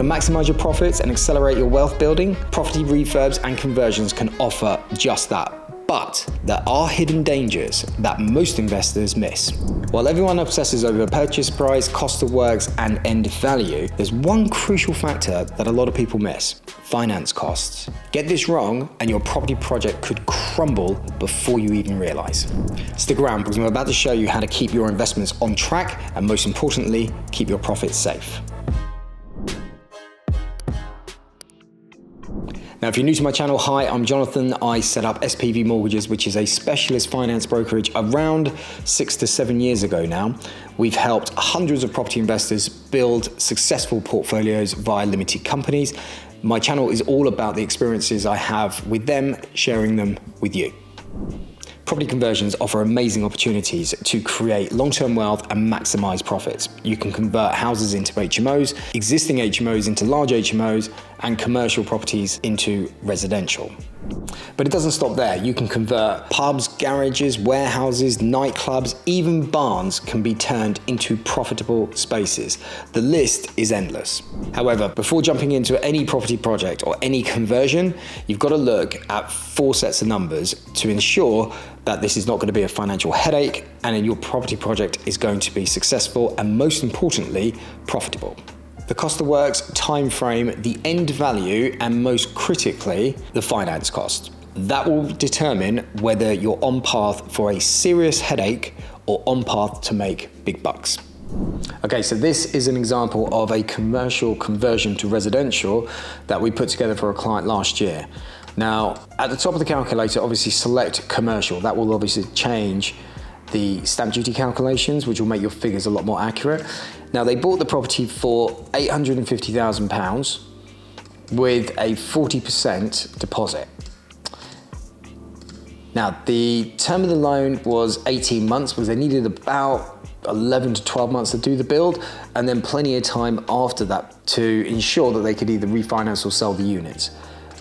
Want to maximize your profits and accelerate your wealth building? Property refurbs and conversions can offer just that. But there are hidden dangers that most investors miss. While everyone obsesses over purchase price, cost of works, and end value, there's one crucial factor that a lot of people miss: finance costs. Get this wrong and your property project could crumble before you even realize. Stick around because I'm about to show you how to keep your investments on track and, most importantly, keep your profits safe. Now, if you're new to my channel, hi, I'm Jonathan. I set up SPV Mortgages, which is a specialist finance brokerage around 6 to 7 years ago now. We've helped hundreds of property investors build successful portfolios via limited companies. My channel is all about the experiences I have with them, sharing them with you. Property conversions offer amazing opportunities to create long-term wealth and maximize profits. You can convert houses into HMOs, existing HMOs into large HMOs, and commercial properties into residential. But it doesn't stop there. You can convert pubs, garages, warehouses, nightclubs, even barns can be turned into profitable spaces. The list is endless. However, before jumping into any property project or any conversion, you've got to look at 4 sets of numbers to ensure that this is not going to be a financial headache and your property project is going to be successful and, most importantly, profitable. The cost of works, time frame, the end value, and most critically, the finance cost. That will determine whether you're on path for a serious headache or on path to make big bucks. Okay, so this is an example of a commercial conversion to residential that we put together for a client last year. Now, at the top of the calculator, obviously select commercial. That will obviously change the stamp duty calculations, which will make your figures a lot more accurate. Now, they bought the property for £850,000 with a 40% deposit. Now, the term of the loan was 18 months because they needed about 11 to 12 months to do the build, and then plenty of time after that to ensure that they could either refinance or sell the units.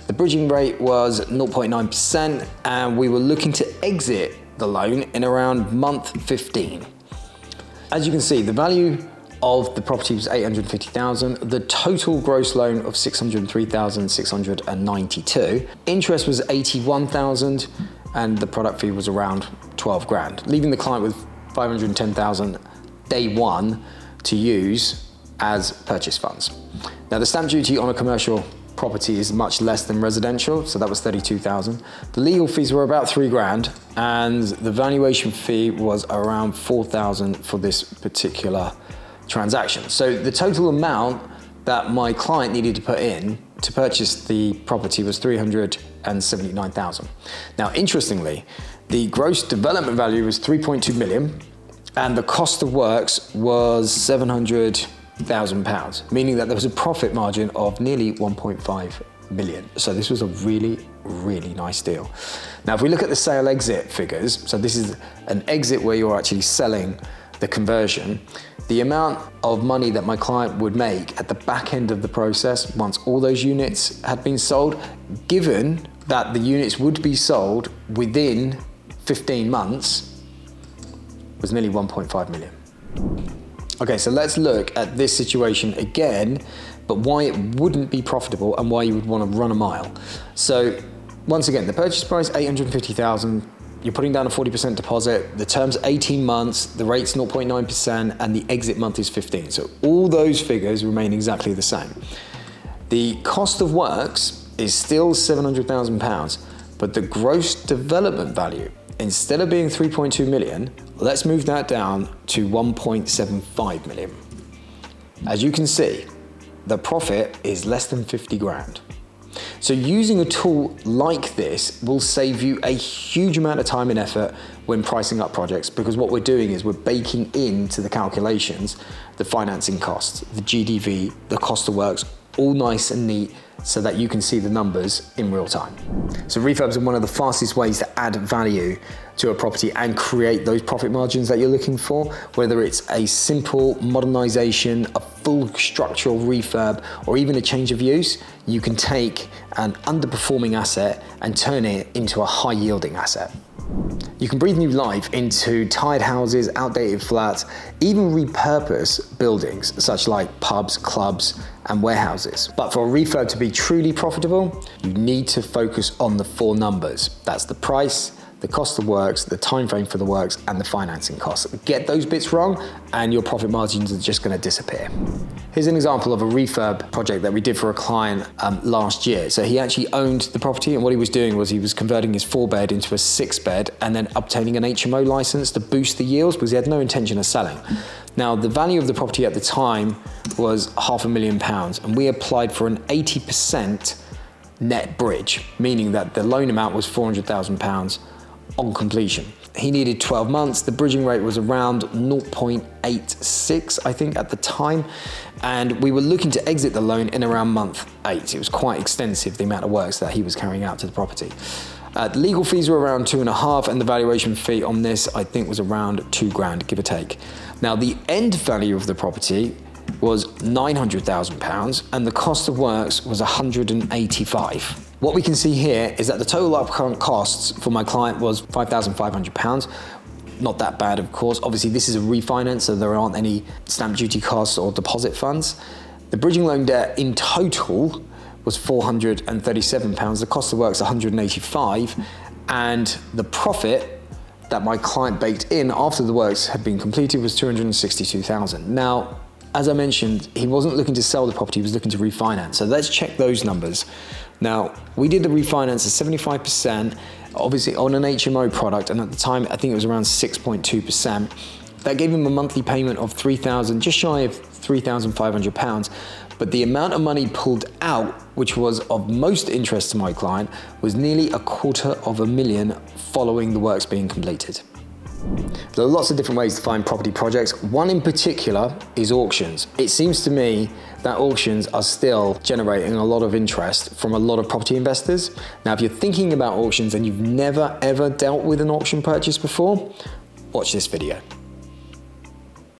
The bridging rate was 0.9%, and we were looking to exit the loan in around month 15. As you can see, the value of the property was $850,000, the total gross loan of $603,692. Interest was $81,000, and the product fee was around 12 grand, leaving the client with $510,000 day one to use as purchase funds. Now, the stamp duty on a commercial property is much less than residential, so that was $32,000. The legal fees were about 3 grand, and the valuation fee was around 4,000 for this particular transaction. So the total amount that my client needed to put in to purchase the property was 379,000. Now, interestingly, the gross development value was 3.2 million, and the cost of works was £700,000, meaning that there was a profit margin of nearly 1.5 million. So this was a really, really nice deal. Now, if we look at the sale exit figures, so this is an exit where you're actually selling the conversion, the amount of money that my client would make at the back end of the process once all those units had been sold, given that the units would be sold within 15 months, was nearly 1.5 million. Okay, so let's look at this situation again, but why it wouldn't be profitable and why you would want to run a mile. So once again, the purchase price, 850,000, you're putting down a 40% deposit, the term's 18 months, the rate's 0.9%, and the exit month is 15. So all those figures remain exactly the same. The cost of works is still £700,000, but the gross development value, instead of being 3.2 million, let's move that down to 1.75 million. As you can see, the profit is less than 50 grand. So using a tool like this will save you a huge amount of time and effort when pricing up projects, because what we're doing is we're baking into the calculations the financing costs, the GDV, the cost of works, all nice and neat so that you can see the numbers in real time. So refurbs are one of the fastest ways to add value to a property and create those profit margins that you're looking for, whether it's a simple modernization, a full structural refurb, or even a change of use. You can take an underperforming asset and turn it into a high yielding asset. You can breathe new life into tired houses, outdated flats, even repurpose buildings such like pubs, clubs, and warehouses. But for a refurb to be truly profitable, you need to focus on the 4 numbers. That's the price, the cost of works, the time frame for the works, and the financing costs. Get those bits wrong and your profit margins are just going to disappear. Here's an example of a refurb project that we did for a client last year. So he actually owned the property, and what he was doing was he was converting his 4-bed into a 6-bed and then obtaining an HMO license to boost the yields because he had no intention of selling. Now, the value of the property at the time was £500,000, and we applied for an 80% net bridge, meaning that the loan amount was £400,000 on completion. He needed 12 months. The bridging rate was around 0.86, I think, at the time. And we were looking to exit the loan in around month 8. It was quite extensive, the amount of works that he was carrying out to the property. The legal fees were around 2.5, and the valuation fee on this, I think, was around £2,000, give or take. Now, the end value of the property was £900,000, and the cost of works was £185,000. What we can see here is that the total upfront costs for my client was £5,500. Not that bad, of course. Obviously, this is a refinance, so there aren't any stamp duty costs or deposit funds. The bridging loan debt in total was £437. The cost of works £185, and the profit that my client baked in after the works had been completed was £262,000. Now, as I mentioned, he wasn't looking to sell the property, he was looking to refinance. So let's check those numbers. Now, we did the refinance at 75%, obviously on an HMO product, and at the time, I think it was around 6.2%. That gave him a monthly payment of just shy of £3,500. But the amount of money pulled out, which was of most interest to my client, was nearly £250,000 following the works being completed. There are lots of different ways to find property projects. One in particular is auctions. It seems to me that auctions are still generating a lot of interest from a lot of property investors. Now, if you're thinking about auctions and you've never ever dealt with an auction purchase before, watch this video.